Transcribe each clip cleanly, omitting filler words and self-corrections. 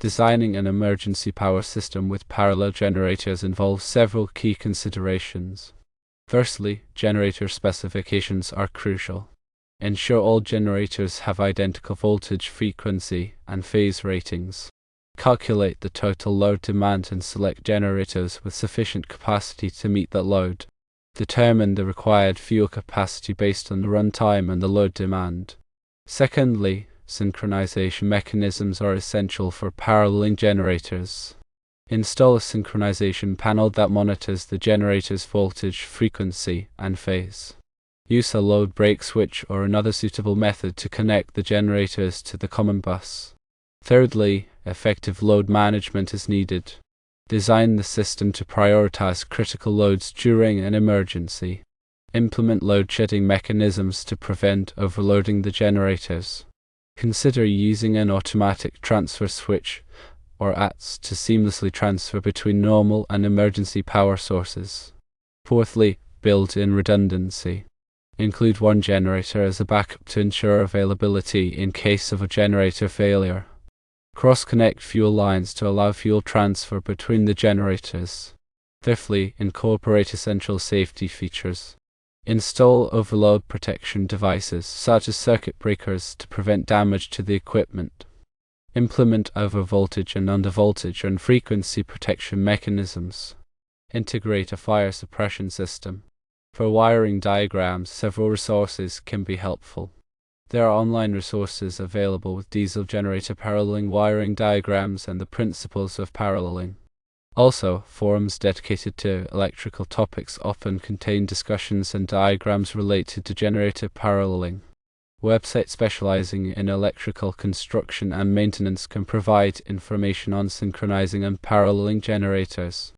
Designing an emergency power system with parallel generators involves several key considerations. Firstly, generator specifications are crucial. Ensure all generators have identical voltage, frequency, and phase ratings. Calculate the total load demand and select generators with sufficient capacity to meet that load. Determine the required fuel capacity based on the runtime and the load demand. Secondly, synchronization mechanisms are essential for paralleling generators. Install a synchronization panel that monitors the generator's voltage, frequency, and phase. Use a load break switch or another suitable method to connect the generators to the common bus. Thirdly, effective load management is needed. Design the system to prioritize critical loads during an emergency. Implement load shedding mechanisms to prevent overloading the generators. Consider using an automatic transfer switch or ATS to seamlessly transfer between normal and emergency power sources. Fourthly, build in redundancy. Include one generator as a backup to ensure availability in case of a generator failure. Cross-connect fuel lines to allow fuel transfer between the generators. Fifthly, incorporate essential safety features. Install overload protection devices, such as circuit breakers, to prevent damage to the equipment. Implement overvoltage and undervoltage and frequency protection mechanisms. Integrate a fire suppression system. For wiring diagrams, several resources can be helpful. There are online resources available with diesel generator paralleling wiring diagrams and the principles of paralleling. Also, forums dedicated to electrical topics often contain discussions and diagrams related to generator paralleling. Websites specializing in electrical construction and maintenance can provide information on synchronizing and paralleling generators.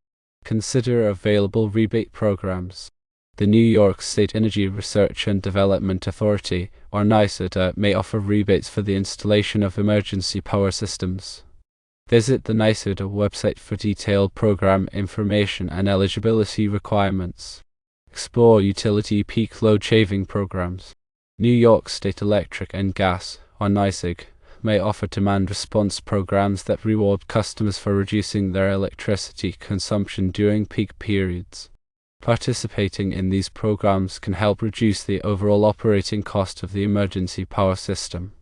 Consider available rebate programs. The New York State Energy Research and Development Authority, or NYSERTA, may offer rebates for the installation of emergency power systems. Visit the NYSERTA website for detailed program information and eligibility requirements. Explore utility peak load shaving programs. New York State Electric and Gas, or NYSEG, may offer demand response programs that reward customers for reducing their electricity consumption during peak periods. Participating in these programs can help reduce the overall operating cost of the emergency power system.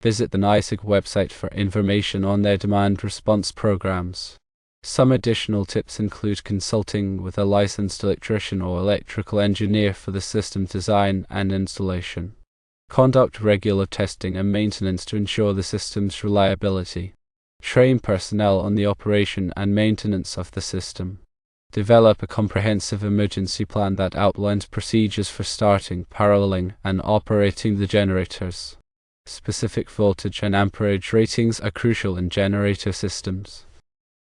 Visit the NYSEG website for information on their demand response programs. Some additional tips include consulting with a licensed electrician or electrical engineer for the system design and installation. Conduct regular testing and maintenance to ensure the system's reliability. Train personnel on the operation and maintenance of the system. Develop a comprehensive emergency plan that outlines procedures for starting, paralleling, and operating the generators. Specific voltage and amperage ratings are crucial in generator systems.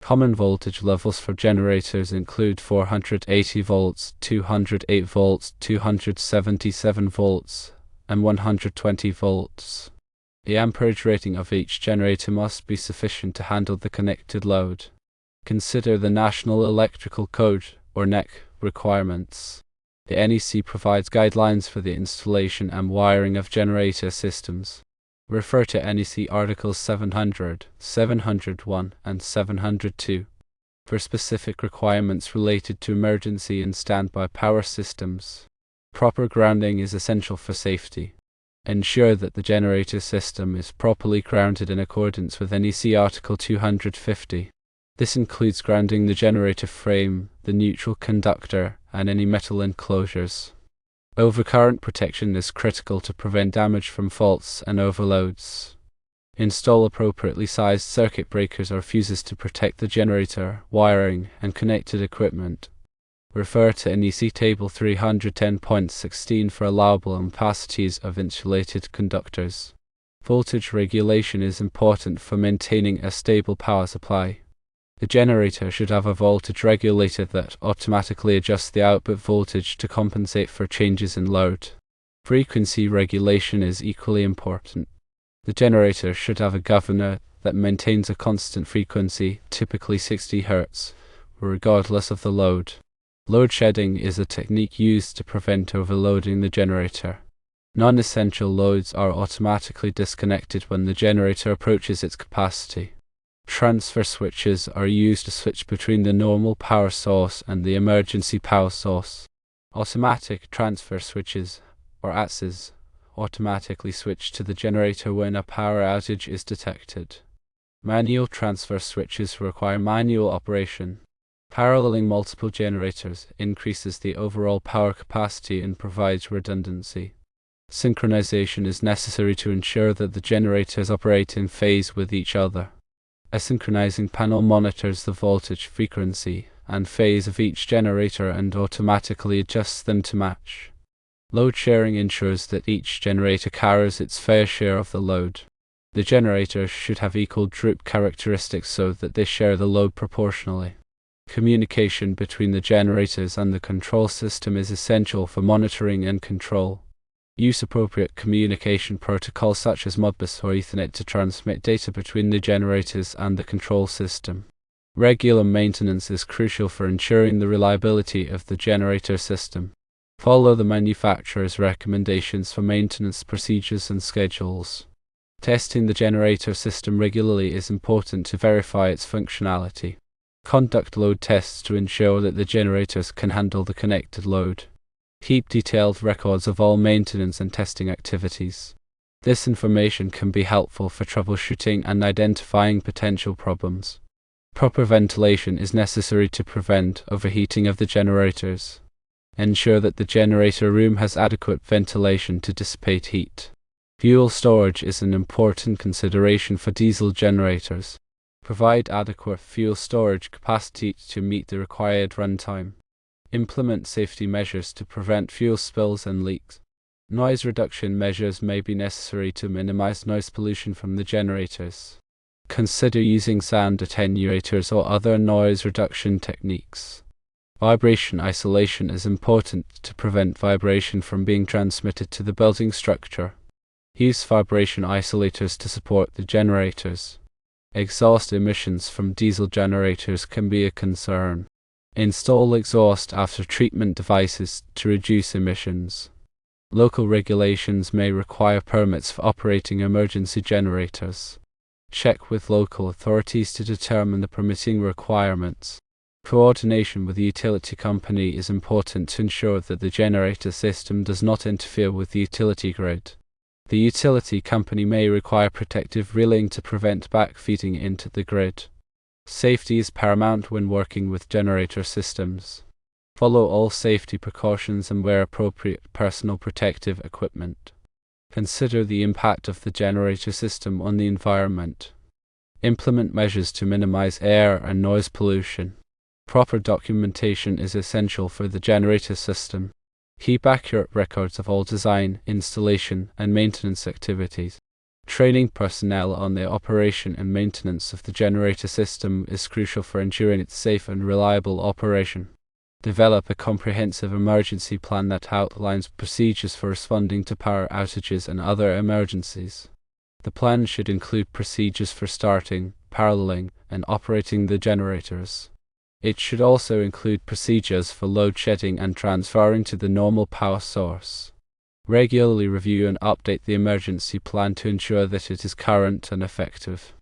Common voltage levels for generators include 480 volts, 208 volts, 277 volts, and 120 volts. The amperage rating of each generator must be sufficient to handle the connected load. Consider the National Electrical Code, or NEC, requirements. The NEC provides guidelines for the installation and wiring of generator systems. Refer to NEC Articles 700, 701, and 702 for specific requirements related to emergency and standby power systems. Proper grounding is essential for safety. Ensure that the generator system is properly grounded in accordance with NEC Article 250. This includes grounding the generator frame, the neutral conductor, and any metal enclosures. Overcurrent protection is critical to prevent damage from faults and overloads. Install appropriately sized circuit breakers or fuses to protect the generator, wiring, and connected equipment. Refer to NEC Table 310.16 for allowable ampacities of insulated conductors. Voltage regulation is important for maintaining a stable power supply. The generator should have a voltage regulator that automatically adjusts the output voltage to compensate for changes in load. Frequency regulation is equally important. The generator should have a governor that maintains a constant frequency, typically 60 Hz, regardless of the load. Load shedding is a technique used to prevent overloading the generator. Non-essential loads are automatically disconnected when the generator approaches its capacity. Transfer switches are used to switch between the normal power source and the emergency power source. Automatic transfer switches, or ATSs, automatically switch to the generator when a power outage is detected. Manual transfer switches require manual operation. Paralleling multiple generators increases the overall power capacity and provides redundancy. Synchronization is necessary to ensure that the generators operate in phase with each other. A synchronizing panel monitors the voltage, frequency, and phase of each generator and automatically adjusts them to match. Load sharing ensures that each generator carries its fair share of the load. The generators should have equal droop characteristics so that they share the load proportionally. Communication between the generators and the control system is essential for monitoring and control. Use appropriate communication protocols such as Modbus or Ethernet to transmit data between the generators and the control system. Regular maintenance is crucial for ensuring the reliability of the generator system. Follow the manufacturer's recommendations for maintenance procedures and schedules. Testing the generator system regularly is important to verify its functionality. Conduct load tests to ensure that the generators can handle the connected load. Keep detailed records of all maintenance and testing activities. This information can be helpful for troubleshooting and identifying potential problems. Proper ventilation is necessary to prevent overheating of the generators. Ensure that the generator room has adequate ventilation to dissipate heat. Fuel storage is an important consideration for diesel generators. Provide adequate fuel storage capacity to meet the required runtime. Implement safety measures to prevent fuel spills and leaks. Noise reduction measures may be necessary to minimize noise pollution from the generators. Consider using sound attenuators or other noise reduction techniques. Vibration isolation is important to prevent vibration from being transmitted to the building structure. Use vibration isolators to support the generators. Exhaust emissions from diesel generators can be a concern. Install exhaust after treatment devices to reduce emissions. Local regulations may require permits for operating emergency generators. Check with local authorities to determine the permitting requirements. Coordination with the utility company is important to ensure that the generator system does not interfere with the utility grid. The utility company may require protective reeling to prevent backfeeding into the grid. Safety is paramount when working with generator systems. Follow all safety precautions and wear appropriate personal protective equipment. Consider the impact of the generator system on the environment. Implement measures to minimize air and noise pollution. Proper documentation is essential for the generator system. Keep accurate records of all design, installation, and maintenance activities. Training personnel on the operation and maintenance of the generator system is crucial for ensuring its safe and reliable operation. Develop a comprehensive emergency plan that outlines procedures for responding to power outages and other emergencies. The plan should include procedures for starting, paralleling, and operating the generators. It should also include procedures for load shedding and transferring to the normal power source. Regularly review and update the emergency plan to ensure that it is current and effective.